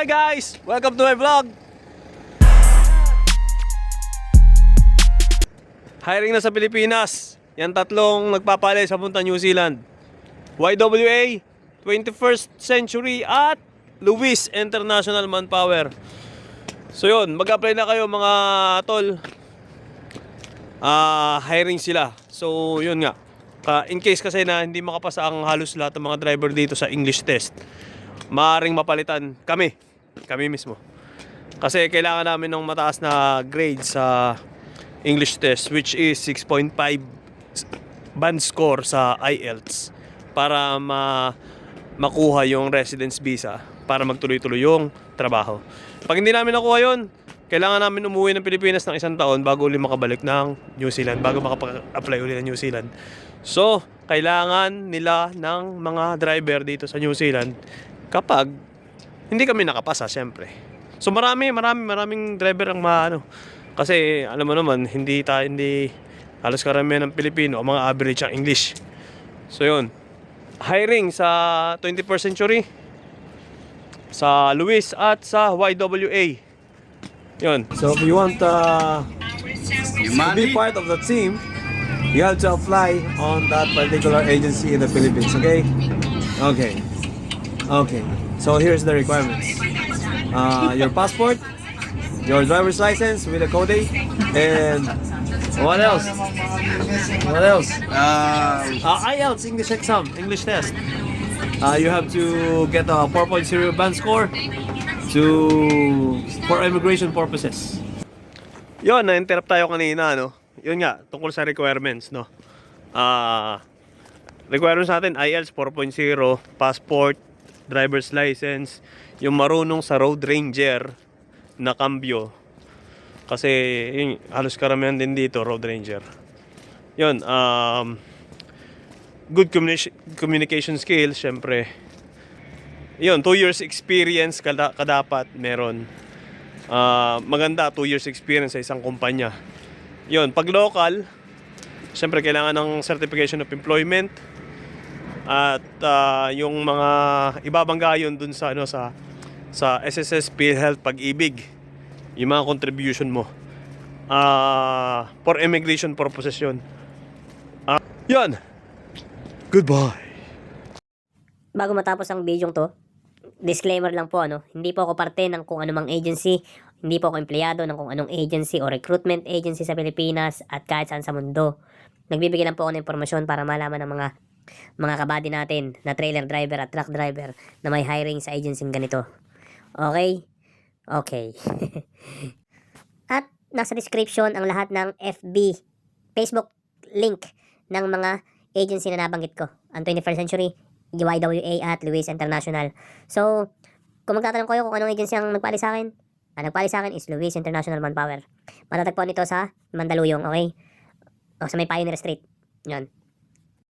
Hi guys! Welcome to my vlog! Hiring na sa Pilipinas. Yan tatlong nagpapalay sa punta New Zealand. YWA, 21st Century at Lewis International Manpower. So yun, mag-apply na kayo mga tol. Hiring sila. So yun nga. In case kasi na hindi makapasa ang halos lahat ng mga driver dito sa English test, maaaring mapalitan kami mismo. Kasi kailangan namin ng mataas na grade sa English test, which is 6.5 band score sa IELTS para makuha yung residence visa para magtuloy-tuloy yung trabaho. Pag hindi namin nakuha yun, kailangan namin umuwi ng Pilipinas ng 1 taon bago uli makabalik ng New Zealand, bago makapag-apply uli ng New Zealand. So, kailangan nila ng mga driver dito sa New Zealand kapag hindi kami nakapasa, syempre. So, maraming driver ang kasi alam mo naman, hindi halos karamihan ng Pilipino o mga average ang English. So, yun. Hiring sa 21st Century, sa Lewis at sa YWA. Yun. So if you want to be part of the team, you have to apply on that particular agency in the Philippines, okay? Okay. So here's the requirements. Your passport, your driver's license with a code, and what else? IELTS English exam, English test. You have to get a 4.0 band score for immigration purposes. Yun, na-interrupt tayo kanina, no? Yun nga, tungkol sa requirements, no? Requirements natin, IELTS 4.0, passport, driver's license, yung marunong sa road ranger na cambio. Kasi, yun, halos karamihan din dito, road ranger. Yun, good communication skills, syempre. Yun, 2 years experience kadapat meron. Maganda 2 years experience sa isang kumpanya. Yun, pag local, syempre kailangan ng certification of employment at yung mga ibabangga yun dun sa sa SSS, PhilHealth, Pag-ibig, yung mga contribution mo for immigration purposes yun. Yun. Goodbye. Bago matapos ang video to, disclaimer lang po, hindi po ako parte ng kung anumang agency, hindi po ako empleyado ng kung anong agency o recruitment agency sa Pilipinas at kahit saan sa mundo. Nagbibigay lang po ako ng impormasyon para malaman ng mga kabady natin na trailer driver at truck driver na may hiring sa agency ganito. Okay? Okay. At nasa description ang lahat ng FB, Facebook link ng mga agency na nabanggit ko. Ang 21st Century, YWA at Lewis International. So, kung magtatanong kayo kung anong agency ang nagpali sa akin, ang nagpali sa akin is Lewis International Manpower. Matatagpuan nito sa Mandaluyong, okay? O sa may Pioneer Street. Yan.